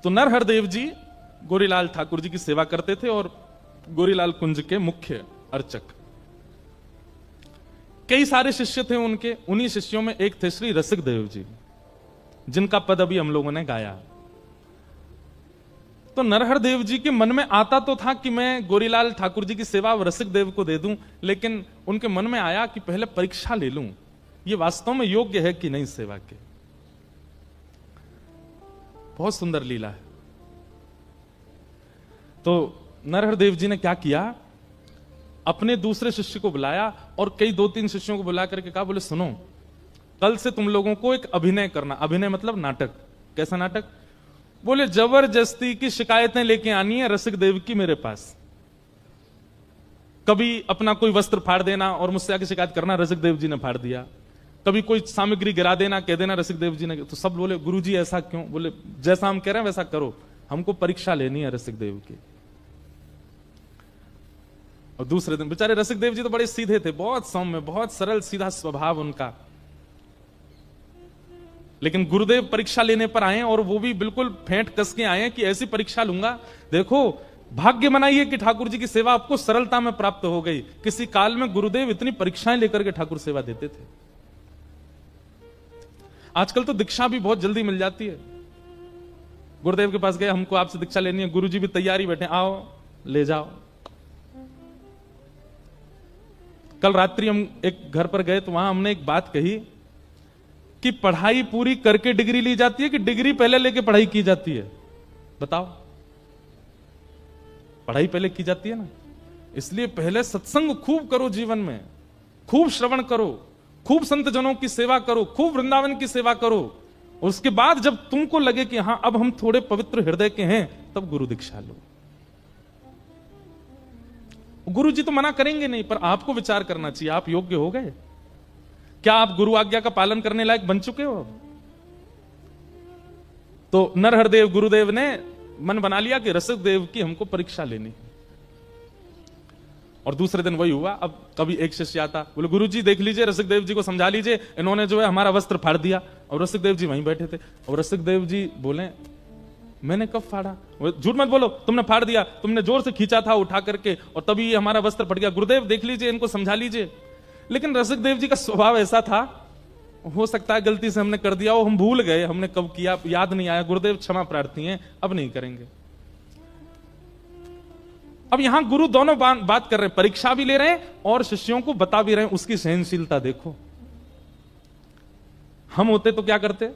तो नरहर देव जी गोरीलाल ठाकुर जी की सेवा करते थे और गोरीलाल कुंज के मुख्य अर्चक। कई सारे शिष्य थे उनके, उन्हीं शिष्यों में एक थे श्री रसिक देव जी, जिनका पद अभी हम लोगों ने गाया। तो नरहर देव जी के मन में आता तो था कि मैं गोरीलाल ठाकुर जी की सेवा रसिक देव को दे दूं, लेकिन उनके मन में आया कि पहले परीक्षा ले लूं, ये वास्तव में योग्य है कि नहीं सेवा के। बहुत सुंदर लीला है। तो नरहर देव जी ने क्या किया, अपने दूसरे शिष्य को बुलाया और कई 2-3 शिष्यों को बुला करके कहा, बोले सुनो, कल से तुम लोगों को एक अभिनय करना। अभिनय मतलब नाटक। कैसा नाटक? बोले जबरदस्ती की शिकायतें लेके आनी है रसिक देव की मेरे पास। कभी अपना कोई वस्त्र फाड़ देना और मुझसे आके शिकायत करना, रसिक देव जी ने फाड़ दिया। कभी कोई सामग्री गिरा देना, कह देना रसिक देव जी ने। तो सब बोले गुरुजी ऐसा क्यों? बोले जैसा हम कह रहे हैं वैसा करो, हमको परीक्षा लेनी है रसिक देव की। और दूसरे दिन बेचारे रसिक देव जी तो बड़े सीधे थे, बहुत सौम्य, बहुत सरल सीधा स्वभाव उनका। लेकिन गुरुदेव परीक्षा लेने पर आए और वो भी बिल्कुल फेंट कस के आए कि ऐसी परीक्षा लूंगा, देखो भाग्य बनाइए कि ठाकुर जी की सेवा आपको सरलता में प्राप्त हो गई। किसी काल में गुरुदेव इतनी परीक्षाएं लेकर के ठाकुर सेवा देते थे। आजकल तो दीक्षा भी बहुत जल्दी मिल जाती है। गुरुदेव के पास गए, हमको आपसे दीक्षा लेनी है, गुरुजी भी तैयारी बैठे, आओ ले जाओ। कल रात्रि हम एक घर पर गए तो वहां हमने एक बात कही कि पढ़ाई पूरी करके डिग्री ली जाती है कि डिग्री पहले लेके पढ़ाई की जाती है? बताओ। पढ़ाई पहले की जाती है ना। इसलिए पहले सत्संग खूब करो, जीवन में खूब श्रवण करो, खूब संत जनों की सेवा करो, खूब वृंदावन की सेवा करो। और उसके बाद जब तुमको लगे कि हां अब हम थोड़े पवित्र हृदय के हैं, तब गुरु दीक्षा लो। गुरु जी तो मना करेंगे नहीं, पर आपको विचार करना चाहिए, आप योग्य हो गए क्या? आप गुरु आज्ञा का पालन करने लायक बन चुके हो? तो नरहर देव गुरुदेव ने मन बना लिया कि रसिक देव की हमको परीक्षा लेनी। और दूसरे दिन वही हुआ। अब कभी एक शिष्य आता, बोले गुरुजी देख लीजिए, रसिक देव जी को समझा लीजिए, इन्होंने जो है हमारा वस्त्र फाड़ दिया। और रसिक देव जी वहीं बैठे थे। और रसिक देव जी बोले मैंने कब फाड़ा? झूठ मत बोलो, तुमने फाड़ दिया, तुमने जोर से खींचा था उठा करके और तभी हमारा वस्त्र फट गया। गुरुदेव देख लीजिए, इनको समझा लीजिए। लेकिन रसिक देव जी का स्वभाव ऐसा था, हो सकता है गलती से हमने कर दिया हो, हम भूल गए, हमने कब किया याद नहीं आया, गुरुदेव क्षमा प्रार्थी हैं, अब नहीं करेंगे। अब यहां गुरु दोनों बात कर रहे हैं, परीक्षा भी ले रहे हैं और शिष्यों को बता भी रहे हैं। उसकी सहनशीलता देखो। हम होते तो क्या करते?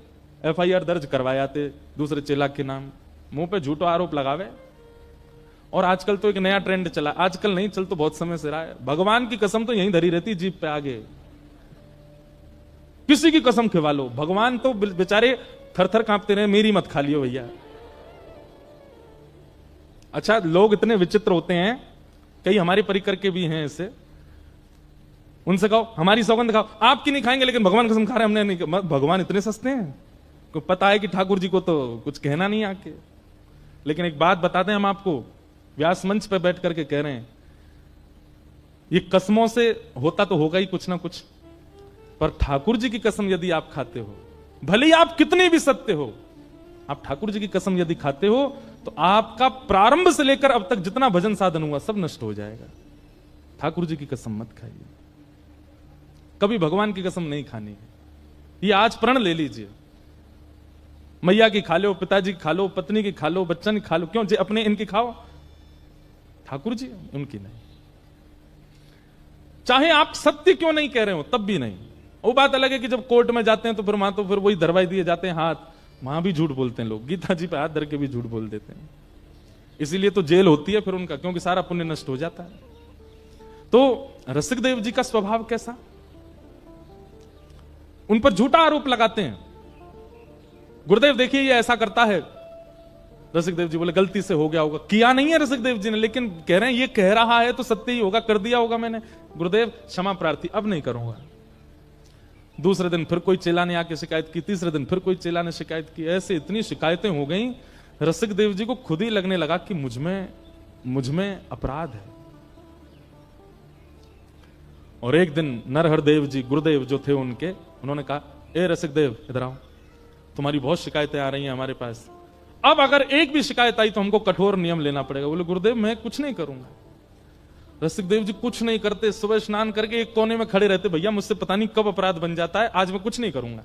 FIR दर्ज करवाए आते दूसरे चेला के नाम, मुंह पे झूठा आरोप लगावे। और आजकल तो एक नया ट्रेंड चला, आजकल नहीं, चल तो बहुत समय से रहा है, भगवान की कसम तो यहीं धरी रहती जीप पे आगे। किसी की कसम खिवा लो, भगवान तो बेचारे थर-थर कांपते रहे, मेरी मत खा लियो भैया। अच्छा, लोग इतने विचित्र होते हैं, कई हमारे परिकर के भी हैं ऐसे। उनसे कहो हमारी सौगंध खाओ, आपकी नहीं खाएंगे लेकिन भगवान कसम खा रहे हमने नहीं। भगवान इतने सस्ते हैं, को पता है कि ठाकुर जी को तो कुछ कहना नहीं आके। लेकिन एक बात बताते हैं हम आपको, व्यास मंच पर बैठ करके कह रहे हैं, ये कसमों से होता तो होगा ही कुछ ना कुछ, पर ठाकुर जी की कसम यदि आप खाते हो, भले ही आप कितने भी सत्य हो, आप ठाकुर जी की कसम यदि खाते हो तो आपका प्रारंभ से लेकर अब तक जितना भजन साधन हुआ सब नष्ट हो जाएगा। ठाकुर जी की कसम मत खाइए, कभी भगवान की कसम नहीं खानी है। ये आज प्रण ले लीजिए, मैया की खा लो, पिताजी की खा लो, पत्नी की खा लो, बच्चन की खा लो, क्यों? जे अपने इनकी खाओ, ठाकुर जी उनकी नहीं। चाहे आप सत्य क्यों नहीं कह रहे हो तब भी नहीं। वो बात अलग है कि जब कोर्ट में जाते हैं तो फिर वहां तो फिर वही दरवाई दिए जाते हैं हाथ, वहां भी झूठ बोलते हैं लोग, गीता जी पे हाथ धर के भी झूठ बोल देते हैं। इसीलिए तो जेल होती है फिर उनका, क्योंकि सारा पुण्य नष्ट हो जाता है। तो रसिक देव जी का स्वभाव कैसा? उन पर झूठा आरोप लगाते हैं। गुरुदेव देखिए ये ऐसा करता है। रसिक देव जी बोले गलती से हो गया होगा, किया नहीं है रसिक देव जी ने, लेकिन कह रहे हैं ये कह रहा है तो सत्य ही होगा, कर दिया होगा मैंने। गुरुदेव क्षमा प्रार्थी, अब नहीं करूंगा। दूसरे दिन फिर कोई चेला ने आके शिकायत की, तीसरे दिन फिर कोई चेला ने शिकायत की। ऐसे इतनी शिकायतें हो गई, रसिक देव जी को खुद ही लगने लगा कि मुझ में अपराध है। और एक दिन नरहर देव जी गुरुदेव जो थे उनके, उन्होंने कहा ए रसिक देव इधर आओ, तुम्हारी बहुत शिकायतें आ रही हैं हमारे पास, अब अगर एक भी शिकायत आई तो हमको कठोर नियम लेना पड़ेगा। बोले गुरुदेव मैं कुछ नहीं करूंगा। रसिक देव जी कुछ नहीं करते, सुबह स्नान करके एक कोने में खड़े रहते, भैया मुझसे पता नहीं कब अपराध बन जाता है, आज मैं कुछ नहीं करूंगा।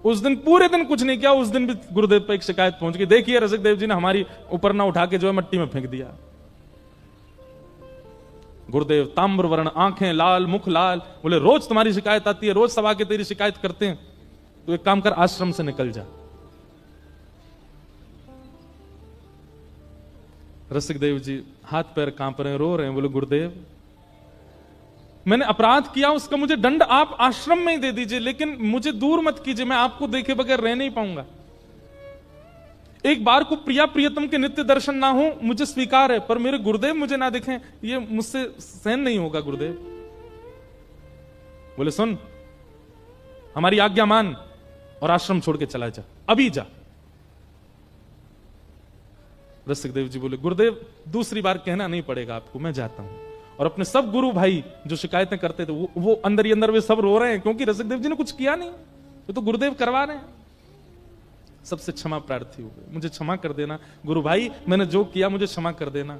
उस दिन पूरे दिन कुछ नहीं किया, उस दिन भी गुरुदेव पर एक शिकायत पहुंच गई, देखिए रसिक देव जी ने हमारी ऊपर ना उठा के जो है मिट्टी में फेंक दिया। गुरुदेव ताम्र वर्ण, आंखें लाल, मुख लाल, बोले रोज तुम्हारी शिकायत आती है, रोज सब आके तेरी शिकायत करते हैं, तो एक काम कर आश्रम से निकल जा। रसिक देव जी हाथ पैर कांप रहे हैं, रो रहे हैं, बोले गुरुदेव मैंने अपराध किया, उसका मुझे दंड आप आश्रम में ही दे दीजिए, लेकिन मुझे दूर मत कीजिए, मैं आपको देखे बगैर रह नहीं पाऊंगा। एक बार को प्रिया प्रियतम के नित्य दर्शन ना हो मुझे स्वीकार है, पर मेरे गुरुदेव मुझे ना देखें ये मुझसे सहन नहीं होगा गुरुदेव। बोले सुन, हमारी आज्ञा मान और आश्रम छोड़ के चला जा, अभी जा। रसिक देव जी बोले गुरुदेव दूसरी बार कहना नहीं पड़ेगा आपको, मैं जाता हूं। और अपने सब गुरु भाई जो शिकायतें करते थे वो अंदर ही अंदर वे सब रो रहे हैं, क्योंकि रसिक देव जी ने कुछ किया नहीं, ये तो गुरुदेव करवा रहे हैं। सबसे क्षमा प्रार्थी हो गए, मुझे क्षमा कर देना गुरु भाई, मैंने जो किया मुझे क्षमा कर देना।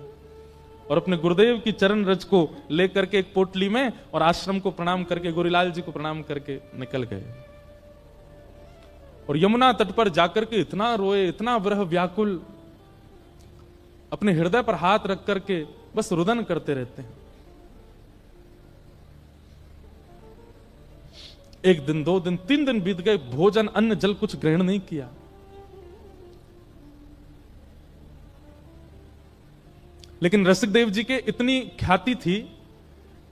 और अपने गुरुदेव की चरण रज को लेकर के एक पोटली में और आश्रम को प्रणाम करके, गुरुलाल जी को प्रणाम करके निकल गए। और यमुना तट पर जाकर के इतना रोए, इतना विरह व्याकुल, अपने हृदय पर हाथ रख करके बस रुदन करते रहते हैं। एक दिन, 2 दिन, 3 दिन बीत गए, भोजन अन्न जल कुछ ग्रहण नहीं किया। लेकिन रसिक देव जी के इतनी ख्याति थी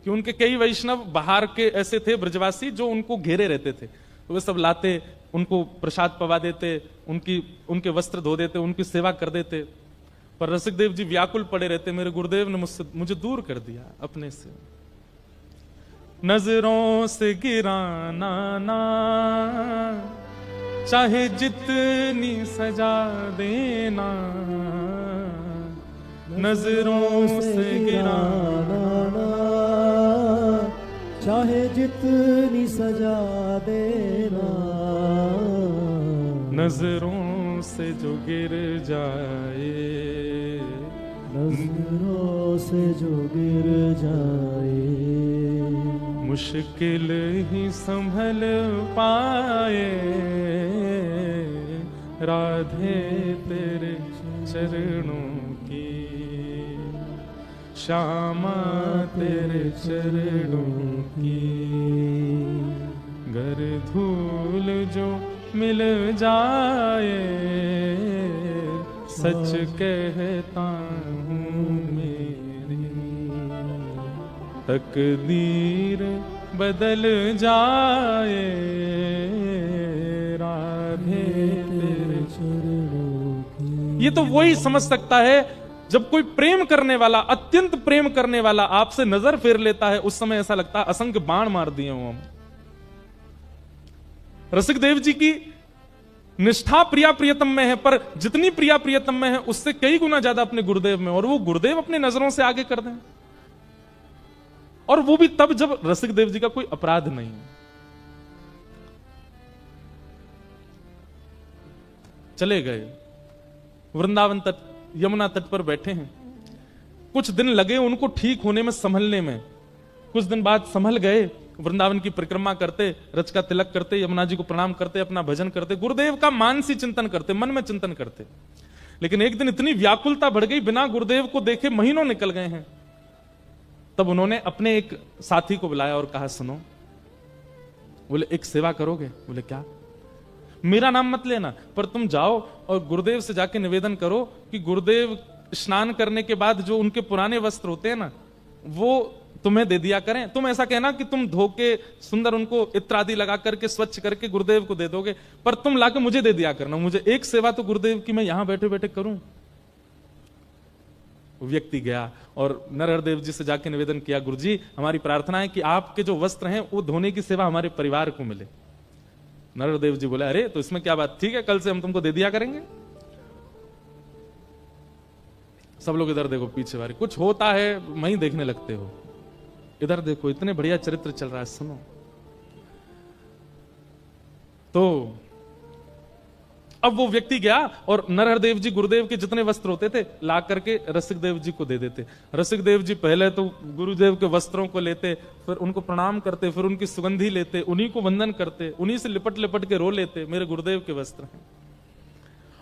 कि उनके कई वैष्णव बाहर के ऐसे थे ब्रजवासी जो उनको घेरे रहते थे, तो वे सब लाते, उनको प्रसाद पवा देते, उनके वस्त्र धो देते, उनकी सेवा कर देते। पर रसिक देव जी व्याकुल पड़े रहते, मेरे गुरुदेव ने मुझे दूर कर दिया अपने से। नजरों से गिराना ना, चाहे जितनी सजा देना, नजरों से गिराना ना, चाहे जितनी सजा देना, नजरों से जो गिर जाए, नजरों से जो गिर जाए, मुश्किल ही संभल पाए, राधे तेरे चरणों की, श्यामा तेरे चरणों की, गर धूल जो मिल जाए, सच कहता हूँ मेरी तकदीर बदल जाए, राधे तेरे चरणों की। ये तो वही समझ सकता है जब कोई प्रेम करने वाला, अत्यंत प्रेम करने वाला आपसे नजर फेर लेता है, उस समय ऐसा लगता है असंख्य बाण मार दिए हो हम। रसिक देव जी की निष्ठा प्रिया प्रियतम में है, पर जितनी प्रिया प्रियतम में है उससे कई गुना ज्यादा अपने गुरुदेव में, और वो गुरुदेव अपनी नजरों से आगे कर दें, और वो भी तब जब रसिक देव जी का कोई अपराध नहीं। चले गए वृंदावन तट, यमुना तट पर बैठे हैं। कुछ दिन लगे उनको ठीक होने में, संभलने में। कुछ दिन बाद संभल गए, वृंदावन की परिक्रमा करते, रच का तिलक करते, यमुना जी को प्रणाम करते, अपना भजन करते, गुरुदेव का मानसी चिंतन करते, मन में चिंतन करते। लेकिन एक दिन इतनी व्याकुलता बढ़ गई, बिना गुरुदेव को देखे महीनों निकल गए हैं। तब उन्होंने अपने एक साथी को बुलाया और कहा सुनो, बोले एक सेवा करोगे? बोले क्या? मेरा नाम मत लेना, पर तुम जाओ और गुरुदेव से जाके निवेदन करो कि गुरुदेव स्नान करने के बाद जो उनके पुराने वस्त्र होते हैं ना, वो तुम्हें दे दिया करें। तुम ऐसा कहना कि तुम धो के सुंदर उनको इत्र आदि लगा करके स्वच्छ करके गुरुदेव को दे दोगे, पर तुम लाके मुझे दे दिया करना। मुझे एक सेवा तो गुरुदेव की मैं यहां बैठे बैठे करूं। व्यक्ति गया और नरहरदेव जी से जाके निवेदन किया, गुरुजी हमारी प्रार्थना है कि आपके जो वस्त्र हैं वो धोने की सेवा हमारे परिवार को मिले। नरहरदेव जी बोले, अरे तो इसमें क्या बात, ठीक है कल से हम तुमको दे दिया करेंगे। सब लोग इधर देखो, पीछे वाले कुछ होता है वहीं देखने लगते हो, इधर देखो, इतने बढ़िया चरित्र चल रहा है, सुनो। तो अब वो व्यक्ति गया और नरहर देव जी गुरुदेव के जितने वस्त्र होते थे ला करके रसिक देव जी को दे देते। रसिक देव जी पहले तो गुरुदेव के वस्त्रों को लेते, फिर उनको प्रणाम करते, फिर उनकी सुगंधी लेते, उन्हीं को वंदन करते, उन्हीं से लिपट लिपट के रो लेते, मेरे गुरुदेव के वस्त्र हैं।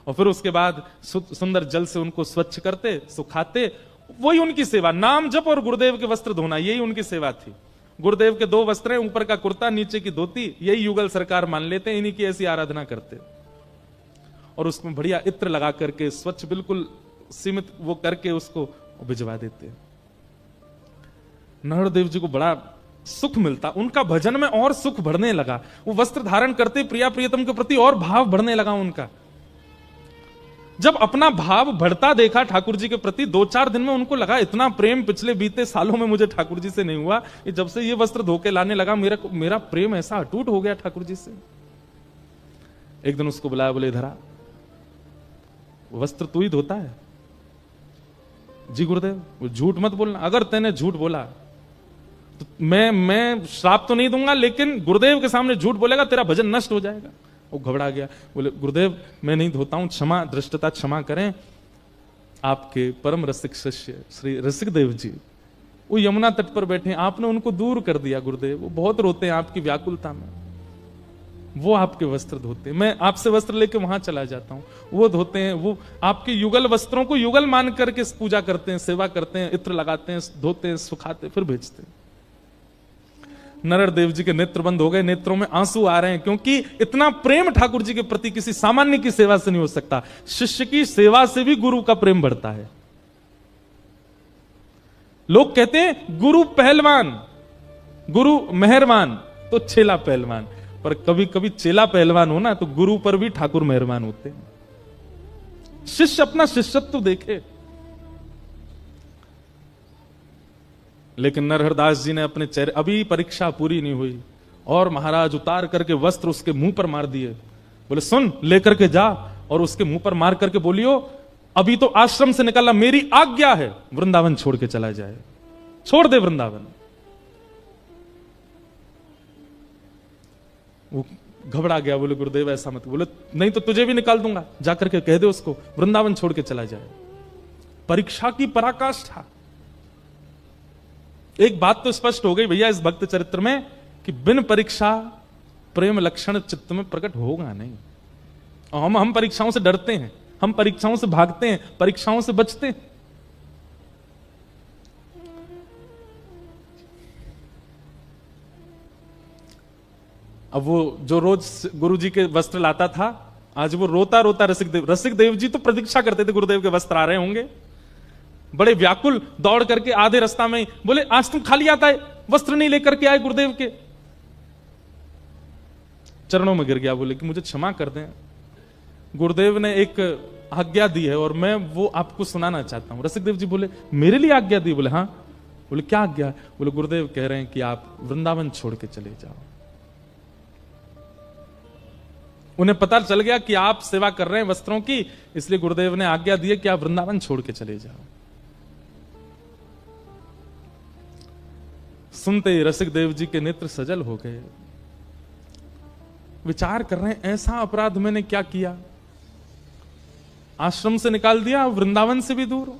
और फिर उसके बाद सुंदर जल से उनको स्वच्छ करते, सुखाते, वही उनकी सेवा, नाम जप और गुरुदेव के वस्त्र धोना, यही उनकी सेवा थी। गुरुदेव के 2 वस्त्र हैं, ऊपर का कुर्ता, नीचे की धोती, यही युगल सरकार मान लेते हैं, इन्हीं की ऐसी आराधना करते। और उसमें बढ़िया इत्र लगा करके स्वच्छ बिल्कुल सीमित वो करके उसको भिजवा देते। नरहर देव जी को बड़ा सुख मिलता, उनका भजन में और सुख बढ़ने लगा, वो वस्त्र धारण करते प्रिया प्रियतम के प्रति और भाव बढ़ने लगा उनका। जब अपना भाव बढ़ता देखा ठाकुर जी के प्रति, 2-4 दिन में उनको लगा इतना प्रेम पिछले बीते सालों में मुझे ठाकुर जी से नहीं हुआ, ये जब से ये वस्त्र धोके लाने लगा मेरा प्रेम ऐसा अटूट हो गया ठाकुर जी से। एक दिन उसको बुलाया, बोले इधर आ, वस्त्र तू ही धोता है? जी गुरुदेव। झूठ मत बोलना, अगर तैने झूठ बोला तो मैं श्राप तो नहीं दूंगा, लेकिन गुरुदेव के सामने झूठ बोलेगा तेरा भजन नष्ट हो जाएगा। वो घबरा गया, बोले गुरुदेव मैं नहीं धोता हूं, क्षमा, दृष्टता क्षमा करें। आपके परम रसिक शिष्य श्री रसिक देव जी वो यमुना तट पर बैठे, आपने उनको दूर कर दिया गुरुदेव, वो बहुत रोते हैं आपकी व्याकुलता में, वो आपके वस्त्र धोते हैं, मैं आपसे वस्त्र लेके वहां चला जाता हूं, वो धोते हैं, वो आपके युगल वस्त्रों को युगल मान करके पूजा करते हैं, सेवा करते हैं, इत्र लगाते हैं, धोते हैं, सुखाते, फिर भेजते हैं। नरहर देव जी के नेत्र बंद हो गए, नेत्रों में आंसू आ रहे हैं, क्योंकि इतना प्रेम ठाकुर जी के प्रति किसी सामान्य की सेवा से नहीं हो सकता। शिष्य की सेवा से भी गुरु का प्रेम बढ़ता है। लोग कहते हैं गुरु पहलवान, गुरु मेहरबान तो चेला पहलवान, पर कभी कभी चेला पहलवान हो ना तो गुरु पर भी ठाकुर मेहरबान होते हैं। शिष्य अपना शिष्यत्व देखे। लेकिन नरहरदास जी ने अपने चेहरे, अभी परीक्षा पूरी नहीं हुई और महाराज उतार करके वस्त्र उसके मुंह पर मार दिए। बोले सुन, लेकर के जा और उसके मुंह पर मार करके बोलियो अभी तो आश्रम से निकलना मेरी आज्ञा है, वृंदावन छोड़ के चला जाए, छोड़ दे वृंदावन। वो घबरा गया, बोले गुरुदेव ऐसा मत। बोले नहीं तो तुझे भी निकाल दूंगा, जाकर के कह दे उसको वृंदावन छोड़ के चला जाए। परीक्षा की पराकाष्ठा। एक बात तो स्पष्ट हो गई भैया इस भक्त चरित्र में कि बिन परीक्षा प्रेम लक्षण चित्त में प्रकट होगा नहीं। और हम परीक्षाओं से डरते हैं, हम परीक्षाओं से भागते हैं, परीक्षाओं से बचते हैं। अब वो जो रोज गुरु जी के वस्त्र लाता था, आज वो रोता रोता रसिक देव जी तो प्रतीक्षा करते थे गुरुदेव के वस्त्र आ रहे होंगे, बड़े व्याकुल दौड़ करके आधे रास्ता में बोले आज तुम खाली आता है, वस्त्र नहीं लेकर के आए गुरुदेव के। चरणों में गिर गया, बोले कि मुझे क्षमा कर दें, गुरुदेव ने एक आज्ञा दी है और मैं वो आपको सुनाना चाहता हूं। रसिक देव जी बोले मेरे लिए आज्ञा दी? बोले हाँ। बोले क्या आज्ञा? बोले गुरुदेव कह रहे हैं कि आप वृंदावन छोड़ के चले जाओ। उन्हें पता चल गया कि आप सेवा कर रहे हैं वस्त्रों की, इसलिए गुरुदेव ने आज्ञा दी है कि आप वृंदावन छोड़ के चले जाओ। सुनते ही रसिक देव जी के नेत्र सजल हो गए। विचार कर रहे हैं ऐसा अपराध मैंने क्या किया, आश्रम से निकाल दिया, वृंदावन से भी दूर हो।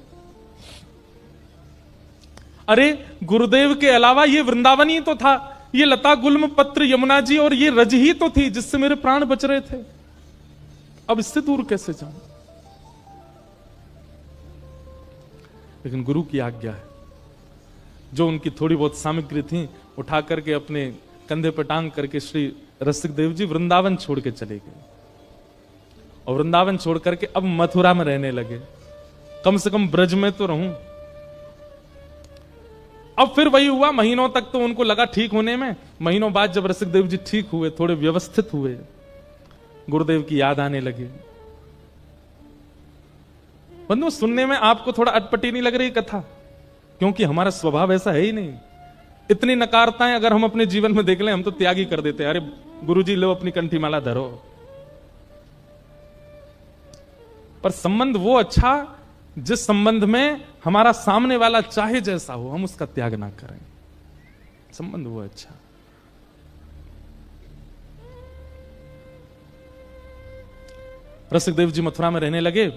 अरे गुरुदेव के अलावा ये वृंदावन ही तो था, ये लता गुल्म पत्र यमुना जी और ये रज ही तो थी जिससे मेरे प्राण बच रहे थे, अब इससे दूर कैसे जाऊं? लेकिन गुरु की आज्ञा है। जो उनकी थोड़ी बहुत सामग्री थी उठा करके अपने कंधे पर टांग करके श्री रसिक देव जी वृंदावन छोड़ के चले गए। और वृंदावन छोड़ करके अब मथुरा में रहने लगे, कम से कम ब्रज में तो रहूं। अब फिर वही हुआ, महीनों तक तो उनको लगा ठीक होने में, महीनों बाद जब रसिक देव जी ठीक हुए, थोड़े व्यवस्थित हुए, गुरुदेव की याद आने लगी। बंधु सुनने में आपको थोड़ा अटपटी नहीं लग रही कथा? क्योंकि हमारा स्वभाव ऐसा है ही नहीं। इतनी नकारताएं अगर हम अपने जीवन में देख लें, हम तो त्याग ही कर देते हैं। अरे गुरुजी लो अपनी कंठी माला धरो। पर संबंध वो अच्छा जिस संबंध में हमारा सामने वाला चाहे जैसा हो, हम उसका त्याग ना करें। संबंध वो अच्छा। रसिकदेव जी मथुरा में रहने लगे।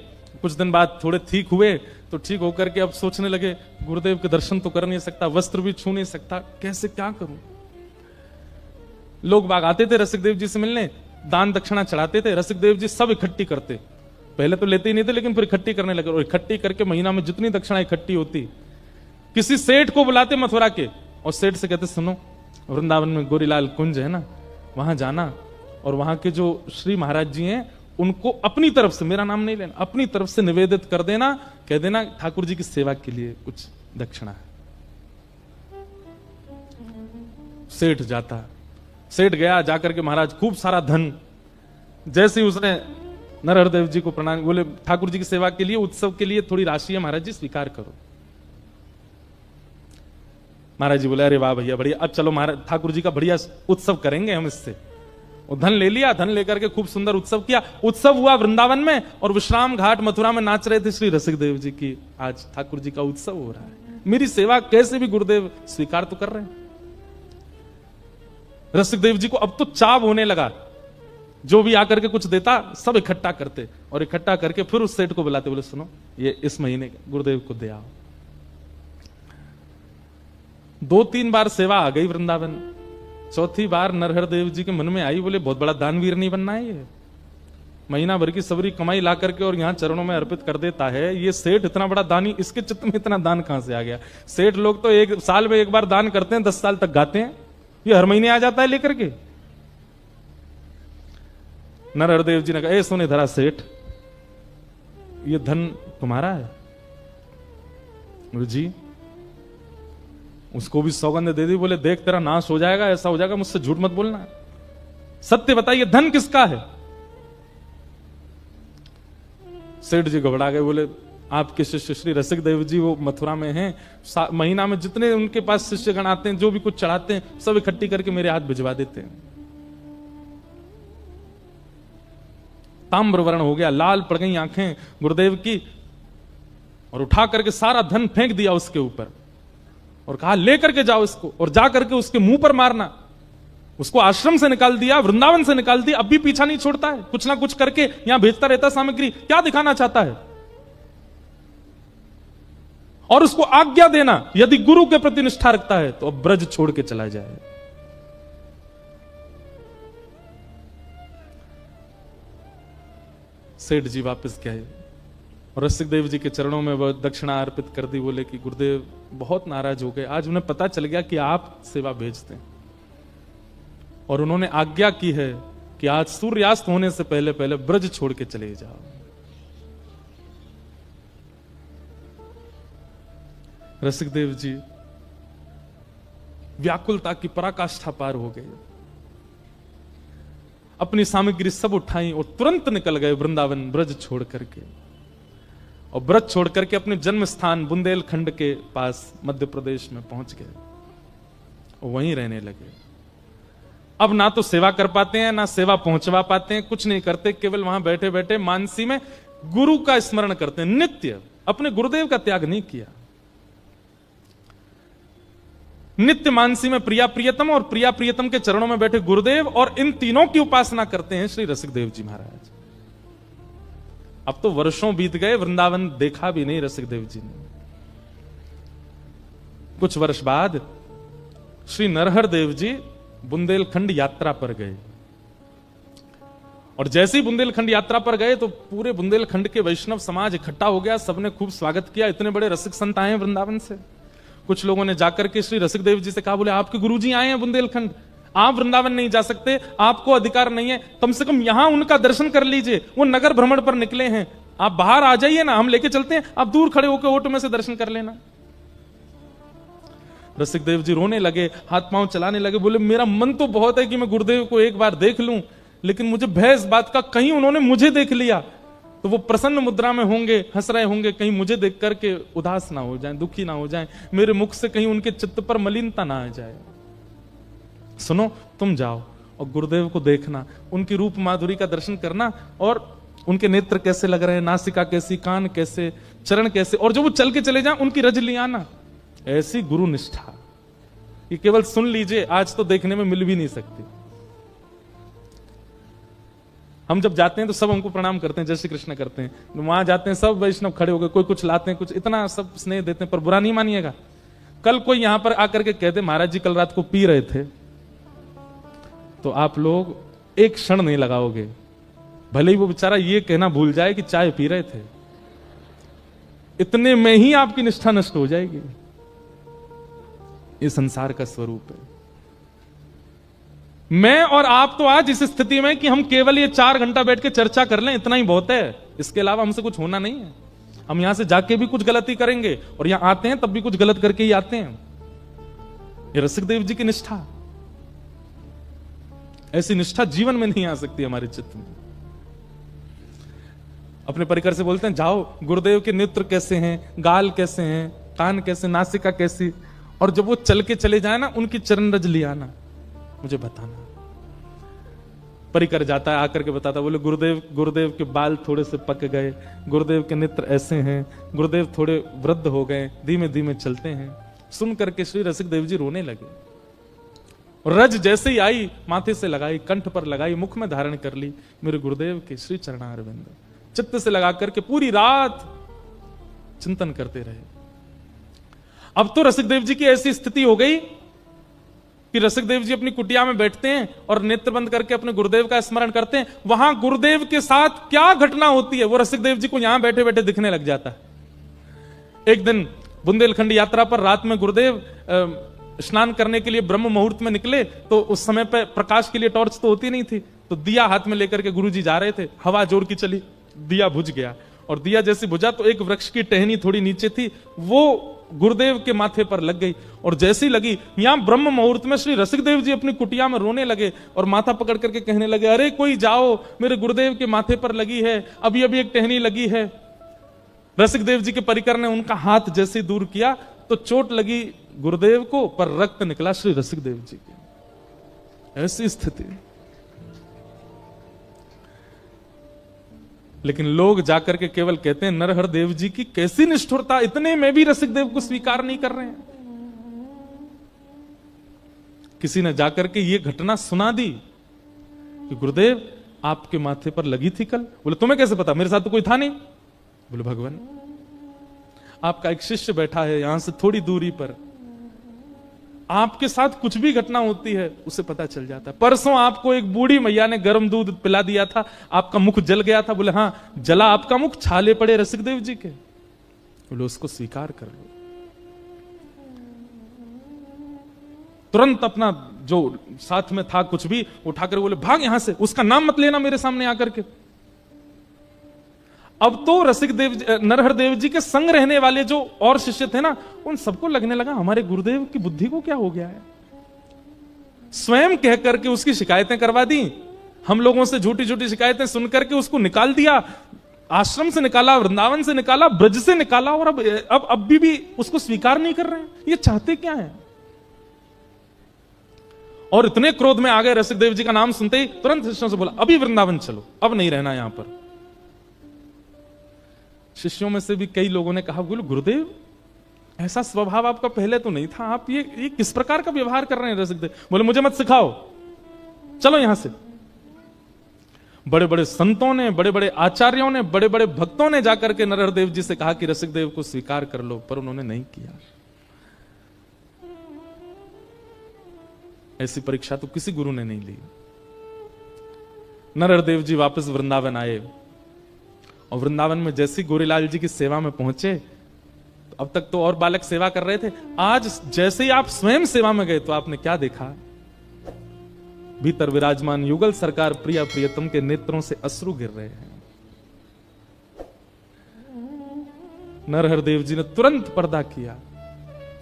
कुछ दिन बाद थोड़े ठीक हुए, तो ठीक होकर के अब सोचने लगे गुरुदेव के दर्शन तो कर नहीं सकता, वस्त्र भी छू नहीं सकता, कैसे क्या करूं। लोग बाग आते थे रसिकदेव जी से मिलने, दान दक्षिणा चढ़ाते थे, रसिकदेव जी सब इकट्ठी करते। पहले तो लेते ही नहीं थे, लेकिन फिर इकट्ठी करने लगे, और इकट्ठी करके महीना में जितनी दक्षिणा इकट्ठी होती, किसी सेठ को बुलाते मथुरा के, और सेठ से कहते सुनो, वृंदावन में गोरीलाल कुंज है ना, वहां जाना, और वहां के जो श्री महाराज जी हैं उनको अपनी तरफ से, मेरा नाम नहीं लेना, अपनी तरफ से निवेदित कर देना, कह देना ठाकुर जी की सेवा के लिए कुछ दक्षिणा है। सेठ जाता, सेठ गया, जाकर के महाराज खूब सारा धन, जैसे ही उसने नरहरदेव जी को प्रणाम, बोले ठाकुर जी की सेवा के लिए, उत्सव के लिए थोड़ी राशि है महाराज जी, स्वीकार करो। महाराज जी बोले अरे वाह भैया बढ़िया, अब चलो महाराज ठाकुर जी का बढ़िया उत्सव करेंगे हम इससे। और धन ले लिया, धन लेकर के खूब सुंदर उत्सव किया। उत्सव हुआ वृंदावन में, और विश्राम घाट मथुरा में नाच रहे थे श्री रसिकदेव जी की, आज ठाकुर जी का उत्सव हो रहा है, मेरी सेवा कैसे भी गुरुदेव स्वीकार तो कर रहे हैं। रसिकदेव जी को अब तो चाव होने लगा, जो भी आकर के कुछ देता सब इकट्ठा करते, और इकट्ठा करके फिर उस सेठ को बुलाते, बोले सुनो ये इस महीने गुरुदेव को दे आओ। 2-3 बार सेवा आ गई वृंदावन, चौथी बार नरहरदेव जी के मन में आई, बोले बहुत बड़ा दानवीर नहीं बनना है ये, महीना भर की सबरी कमाई ला करके और यहां चरणों में अर्पित कर देता है, ये सेठ इतना बड़ा दानी, इसके चित्त में इतना दान कहां से आ गया। सेठ लोग तो 1 साल में 1 बार दान करते हैं, 10 साल तक गाते हैं, ये हर महीने आ जाता है लेकर के। नरहरदेव जी ने कहा, ए सुने धरा सेठ, ये धन तुम्हारा है? बोले जी। उसको भी सौगंध दे दी, बोले देख तेरा नाश हो जाएगा, ऐसा हो जाएगा, मुझसे झूठ मत बोलना, सत्य बताइए धन किसका है। सेठ जी घबरा गए, बोले आपके शिष्य श्री रसिकदेव जी वो मथुरा में हैं, महीना में जितने उनके पास शिष्यगण आते हैं, जो भी कुछ चढ़ाते हैं, सब इकट्ठी करके मेरे हाथ भिजवा देते हैं। ताम्र वर्ण हो गया, लाल पड़ गई आंखें गुरुदेव की, और उठा करके सारा धन फेंक दिया उसके ऊपर, और कहा लेकर के जाओ इसको, और जा करके उसके मुंह पर मारना। उसको आश्रम से निकाल दिया, वृंदावन से निकाल दिया, अब भी पीछा नहीं छोड़ता है, कुछ ना कुछ करके यहां भेजता रहता सामग्री, क्या दिखाना चाहता है। और उसको आज्ञा देना, यदि गुरु के प्रति निष्ठा रखता है तो अब ब्रज छोड़ के चला जाए। सेठ जी वापस गए और रसिकदेव जी के चरणों में वह दक्षिणा अर्पित कर दी। बोले कि गुरुदेव बहुत नाराज हो गए, आज उन्हें पता चल गया कि आप सेवा भेजते हैं, और उन्होंने आज्ञा की है कि आज सूर्यास्त होने से पहले पहले ब्रज छोड़ के चले जाओ। रसिकदेव जी व्याकुलता की पराकाष्ठा पार हो गए, अपनी सामग्री सब उठाई और तुरंत निकल गए वृंदावन ब्रज छोड़ करके, और ब्रज छोड़ करके अपने जन्म स्थान बुंदेलखंड के पास मध्य प्रदेश में पहुंच गए और वहीं रहने लगे। अब ना तो सेवा कर पाते हैं, ना सेवा पहुंचवा पाते हैं, कुछ नहीं करते, केवल वहां बैठे बैठे मानसी में गुरु का स्मरण करते हैं नित्य, अपने गुरुदेव का त्याग नहीं किया। नित्य मानसी में प्रिया प्रियतम और प्रिया प्रियतम के चरणों में बैठे गुरुदेव, और इन तीनों की उपासना करते हैं श्री रसिकदेव जी महाराज। अब तो वर्षों बीत गए, वृंदावन देखा भी नहीं रसिकदेव जी ने। कुछ वर्ष बाद श्री नरहर देव जी बुंदेलखंड यात्रा पर गए, और जैसे ही बुंदेलखंड यात्रा पर गए तो पूरे बुंदेलखंड के वैष्णव समाज इकट्ठा हो गया, सबने खूब स्वागत किया। इतने बड़े रसिक संत आए हैं वृंदावन से। कुछ लोगों ने जाकर के श्री रसिकदेव जी से कहा, बोले आपके गुरुजी आए हैं बुंदेलखंड, आप वृंदावन नहीं जा सकते, आपको अधिकार नहीं है, कम से कम यहां उनका दर्शन कर लीजिए, वो नगर भ्रमण पर निकले हैं, आप बाहर आ जाइए ना, हम लेके चलते हैं, आप दूर खड़े होकर ओटो में से दर्शन कर लेना। रसिकदेव जी रोने लगे, हाथ पांव चलाने लगे, बोले मेरा मन तो बहुत है कि मैं गुरुदेव को एक बार देख लूं, लेकिन मुझे भय इस बात का, कहीं उन्होंने मुझे देख लिया तो वो प्रसन्न मुद्रा में होंगे, हंस रहे होंगे, कहीं मुझे देख करके उदास ना हो जाए, दुखी ना हो जाए, मेरे मुख से कहीं उनके चित्त पर मलिनता ना आ जाए। सुनो, तुम जाओ और गुरुदेव को देखना, उनकी रूप माधुरी का दर्शन करना, और उनके नेत्र कैसे लग रहे हैं, नासिका कैसी, कान कैसे, चरण कैसे, और जो वो चल के चले जाएं उनकी रज ले आना। ऐसी गुरु निष्ठा ये केवल सुन लीजिए, आज तो देखने में मिल भी नहीं सकती। हम जब जाते हैं तो सब हमको प्रणाम करते हैं, जय श्री कृष्ण करते हैं। वहां जाते हैं सब वैष्णव खड़े हो गए, कोई कुछ लाते हैं, कुछ इतना सब स्नेह देते हैं, पर बुरा नहीं मानिएगा। कल कोई यहां पर आकर के कहते महाराज जी कल रात को पी रहे थे, तो आप लोग एक क्षण नहीं लगाओगे, भले ही वो बेचारा ये कहना भूल जाए कि चाय पी रहे थे, इतने में ही आपकी निष्ठा नष्ट हो जाएगी। ये संसार का स्वरूप है। मैं और आप तो आज इस स्थिति में कि हम केवल ये 4 घंटा बैठ के चर्चा कर लें, इतना ही बहुत है। इसके अलावा हमसे कुछ होना नहीं है। हम यहां से जाके भी कुछ गलती करेंगे और यहां आते हैं तब भी कुछ गलत करके ही आते हैं। ये रसिकदेव जी की निष्ठा, ऐसी निष्ठा जीवन में नहीं आ सकती हमारे चित्त में। अपने परिकर से बोलते हैं जाओ गुरुदेव के नेत्र कैसे हैं, गाल कैसे हैं, कान कैसे, नासिका कैसी, और जब वो चल के चले जाए ना, उनकी चरण रज लिया ना, मुझे बताना। परिकर जाता है, आकर के बताता, बोले गुरुदेव के बाल थोड़े से पक गए, गुरुदेव के नेत्र ऐसे हैं, गुरुदेव थोड़े वृद्ध हो गए, धीमे धीमे चलते हैं। सुन करके श्री रसिकदेव जी रोने लगे। रज जैसे ही आई, माथे से लगाई, कंठ पर लगाई, मुख में धारण कर ली, मेरे गुरुदेव के श्री चरणारविंद चित्त से लगा करके पूरी रात चिंतन करते रहे। अब तो रसिकदेव जी की ऐसी स्थिति हो गई कि रसिकदेव जी अपनी कुटिया में बैठते हैं और नेत्र बंद करके अपने गुरुदेव का स्मरण करते हैं। वहां गुरुदेव के साथ क्या घटना होती है वो रसिकदेव जी को यहां बैठे बैठे दिखने लग जाता है। एक दिन बुंदेलखंड यात्रा पर रात में गुरुदेव स्नान करने के लिए ब्रह्म मुहूर्त में निकले, तो उस समय पे प्रकाश के लिए टॉर्च तो होती नहीं थी, तो दिया हाथ में लेकर के गुरुजी जा रहे थे। हवा जोर की चली, दिया बुझ गया, और दिया जैसे बुझा तो एक वृक्ष की टहनी थोड़ी नीचे थी, वो गुरुदेव के माथे पर लग गई। और जैसी लगी, यहां ब्रह्म मुहूर्त में श्री रसिकदेव जी अपनी कुटिया में रोने लगे और माथा पकड़ करके कहने लगे, अरे कोई जाओ, मेरे गुरुदेव के माथे पर लगी है, अभी अभी एक टहनी लगी है। रसिकदेव जी के परिकर ने उनका हाथ जैसे दूर किया तो चोट लगी गुरुदेव को, पर रक्त निकला श्री रसिकदेव जी के। ऐसी स्थिति। लेकिन लोग जाकर के केवल कहते हैं नरहर देव जी की कैसी निष्ठुरता, इतने में भी रसिकदेव को स्वीकार नहीं कर रहे हैं। किसी ने जाकर के ये घटना सुना दी कि गुरुदेव आपके माथे पर लगी थी कल। बोले तुम्हें कैसे पता, मेरे साथ तो कोई था नहीं। बोले भगवान, आपका एक शिष्य बैठा है यहां से थोड़ी दूरी पर, आपके साथ कुछ भी घटना होती है उसे पता चल जाता है। परसों आपको एक बूढ़ी मैया ने गर्म दूध पिला दिया था, आपका मुख जल गया था। बोले हाँ, जला आपका मुख, छाले पड़े रसिकदेव जी के। बोले उसको स्वीकार कर लो। तुरंत अपना जो साथ में था कुछ भी उठाकर बोले भाग यहां से, उसका नाम मत लेना मेरे सामने आकर के। अब तो रसिकदेव नरहर देव जी के संग रहने वाले जो और शिष्य थे ना, उन सबको लगने लगा हमारे गुरुदेव की बुद्धि को क्या हो गया है। स्वयं कह करके उसकी शिकायतें करवा दी, हम लोगों से झूठी झूठी शिकायतें सुन करके उसको निकाल दिया, आश्रम से निकाला, वृंदावन से निकाला, ब्रज से निकाला, और अब भी उसको स्वीकार नहीं कर रहे हैं। ये चाहते क्या है। और इतने क्रोध में आ गए, रसिकदेव जी का नाम सुनते ही तुरंत शिष्यों से बोला अभी वृंदावन चलो, अब नहीं रहना यहां पर। शिष्यों में से भी कई लोगों ने कहा बोलो गुरुदेव ऐसा स्वभाव आपका पहले तो नहीं था, आप ये किस प्रकार का व्यवहार कर रहे हैं रसिकदेव। बोले मुझे मत सिखाओ, चलो यहां से। बड़े बड़े संतों ने, बड़े बड़े आचार्यों ने, बड़े बड़े भक्तों ने जाकर के नरहर देव जी से कहा कि रसिकदेव को स्वीकार कर लो, पर उन्होंने नहीं किया। ऐसी परीक्षा तो किसी गुरु ने नहीं ली। नरहर देव जी वापस वृंदावन आए और वृंदावन में जैसी गोरीलाल जी की सेवा में पहुंचे, तो अब तक तो और बालक सेवा कर रहे थे, आज जैसे ही आप स्वयं सेवा में गए तो आपने क्या देखा, भीतर विराजमान युगल सरकार प्रिया प्रियतम के नेत्रों से अश्रु गिर रहे हैं। नरहर देव जी ने तुरंत पर्दा किया,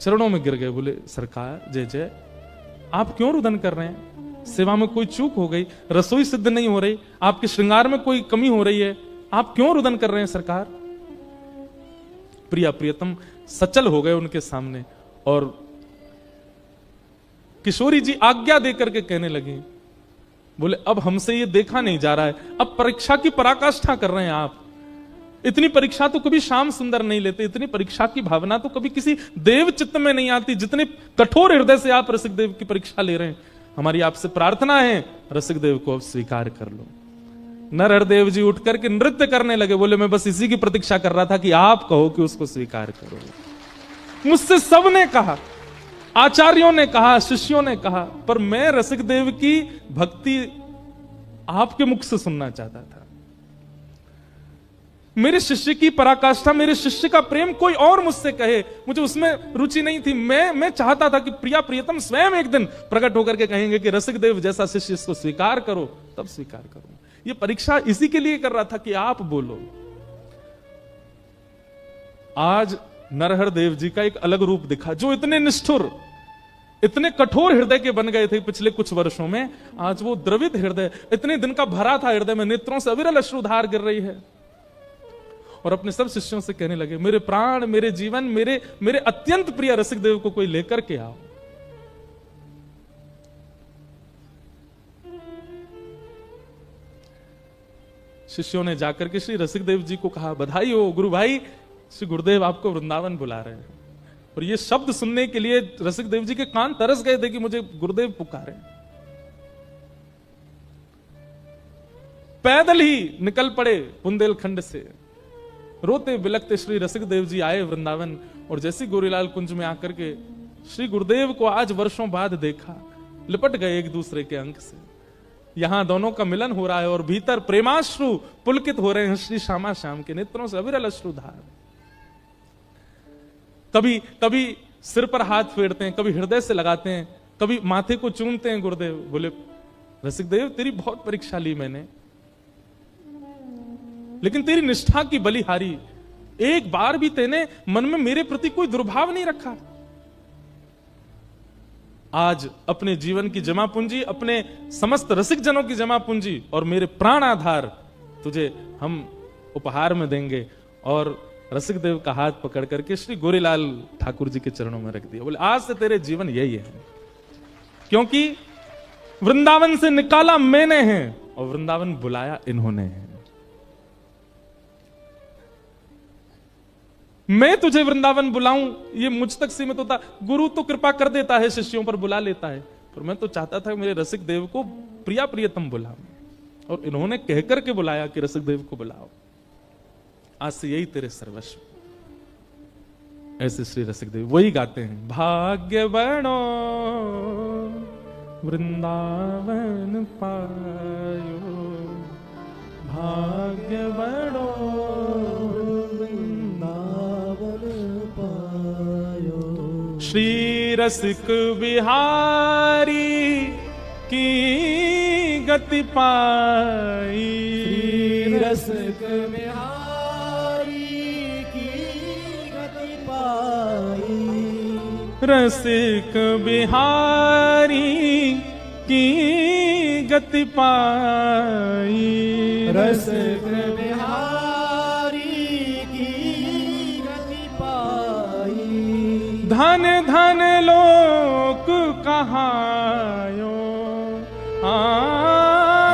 चरणों में गिर गए, बोले सरकार जय जय, आप क्यों रुदन कर रहे हैं, सेवा में कोई चूक हो गई, रसोई सिद्ध नहीं हो रही, आपके श्रृंगार में कोई कमी हो रही है, आप क्यों रुदन कर रहे हैं सरकार। प्रिया प्रियतम सचल हो गए उनके सामने, और किशोरी जी आज्ञा देकर के कहने लगी, बोले अब हमसे ये देखा नहीं जा रहा है, अब परीक्षा की पराकाष्ठा कर रहे हैं आप। इतनी परीक्षा तो कभी श्याम सुंदर नहीं लेते, इतनी परीक्षा की भावना तो कभी किसी देव चित्त में नहीं आती, जितने कठोर हृदय से आप रसिकदेव की परीक्षा ले रहे हैं। हमारी आपसे प्रार्थना है रसिकदेव को अब स्वीकार कर लो। नरहरदेव जी उठ करके नृत्य करने लगे, बोले मैं बस इसी की प्रतीक्षा कर रहा था कि आप कहो कि उसको स्वीकार करो। मुझसे सबने कहा, आचार्यों ने कहा, शिष्यों ने कहा, पर मैं रसिक देव की भक्ति आपके मुख से सुनना चाहता था। मेरे शिष्य की पराकाष्ठा, मेरे शिष्य का प्रेम कोई और मुझसे कहे, मुझे उसमें रुचि नहीं थी। मैं चाहता था कि प्रिया प्रियतम स्वयं एक दिन प्रकट होकर के कहेंगे कि रसिक देव जैसा शिष्य इसको स्वीकार करो, तब स्वीकार करो। ये परीक्षा इसी के लिए कर रहा था कि आप बोलो। आज नरहर देव जी का एक अलग रूप दिखा, जो इतने निष्ठुर, इतने कठोर हृदय के बन गए थे पिछले कुछ वर्षों में, आज वो द्रवित हृदय, इतने दिन का भरा था हृदय में, नेत्रों से अविरल अश्रुधार गिर रही है, और अपने सब शिष्यों से कहने लगे, मेरे प्राण, मेरे जीवन, मेरे अत्यंत प्रिय रसिक देव को कोई लेकर के आओ। शिष्यों ने जाकर के श्री रसिक देव जी को कहा, बधाई हो गुरु भाई, श्री गुरुदेव आपको वृंदावन बुला रहे हैं। और ये शब्द सुनने के लिए रसिक देव जी के कान तरस गए थे कि मुझे गुरुदेव पुकारे। पैदल ही निकल पड़े बुंदेलखंड से, रोते बिलखते श्री रसिक देव जी आए वृंदावन। और जैसे गोरीलाल कुंज में आकर के श्री गुरुदेव को आज वर्षों बाद देखा, लिपट गए एक दूसरे के अंक से। यहां दोनों का मिलन हो रहा है और भीतर प्रेमाश्रु पुलकित हो रहे हैं श्री श्यामा श्याम के नेत्रों से अविरल अश्रुधार। कभी कभी सिर पर हाथ फेरते हैं, कभी हृदय से लगाते हैं, कभी माथे को चूमते हैं। गुरुदेव बोले, रसिक देव तेरी बहुत परीक्षा ली मैंने, लेकिन तेरी निष्ठा की बलिहारी, एक बार भी तेने मन में मेरे प्रति कोई दुर्भाव नहीं रखा। आज अपने जीवन की जमा पूंजी, अपने समस्त रसिक जनों की जमा पूंजी और मेरे प्राण आधार तुझे हम उपहार में देंगे। और रसिक देव का हाथ पकड़ करके श्री गोरीलाल ठाकुर जी के चरणों में रख दिया। बोले, आज से तेरे जीवन यही है, क्योंकि वृंदावन से निकाला मैंने है और वृंदावन बुलाया इन्होंने है। मैं तुझे वृंदावन बुलाऊं ये मुझ तक सीमित होता। गुरु तो कृपा कर देता है, शिष्यों पर बुला लेता है, पर मैं तो चाहता था मेरे रसिक देव को प्रिया प्रियतम बुलाऊं, और इन्होंने कहकर के बुलाया कि रसिक देव को बुलाओ, आज से यही तेरे सर्वस्व। ऐसे श्री रसिक देव वही गाते हैं, भाग्य बनो वृंदावन पायो, भाग्य बनो श्री रसिक बिहारी की गति पाई, श्री रसिक बिहारी की गति पाई, रसिक बिहारी की गति पाई, रसिक बिहारी की गति पाई, धन धन लोक कहायो,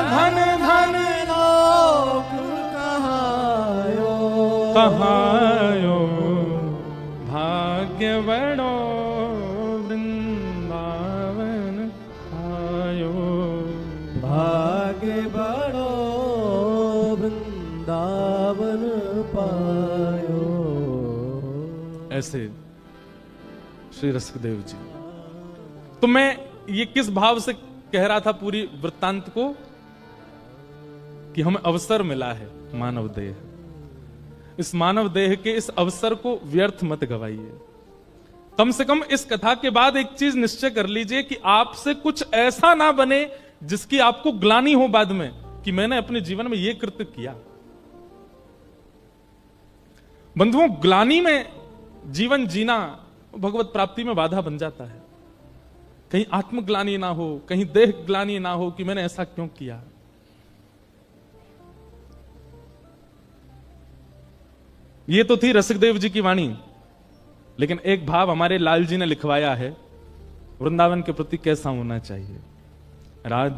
धन धन लोक कहायो, कहायो, भाग्य बड़ो वृंदावन आयो, भाग्य बड़ो वृंदावन पायो। ऐसे श्री रसिक देव जी। तो मैं ये किस भाव से कह रहा था पूरी वृत्तांत को, कि हमें अवसर मिला है मानव देह, इस मानव देह के इस अवसर को व्यर्थ मत गवाइए। कम से कम इस कथा के बाद एक चीज निश्चय कर लीजिए कि आपसे कुछ ऐसा ना बने जिसकी आपको ग्लानि हो बाद में कि मैंने अपने जीवन में यह कृत्य किया। बंधुओं, ग्लानि में जीवन जीना भगवत प्राप्ति में बाधा बन जाता है। कहीं आत्मग्लानि ना हो, कहीं देह ग्लानि ना हो कि मैंने ऐसा क्यों किया। ये तो थी रसिक देव जी की वाणी, लेकिन एक भाव हमारे लाल जी ने लिखवाया है, वृंदावन के प्रति कैसा होना चाहिए। राज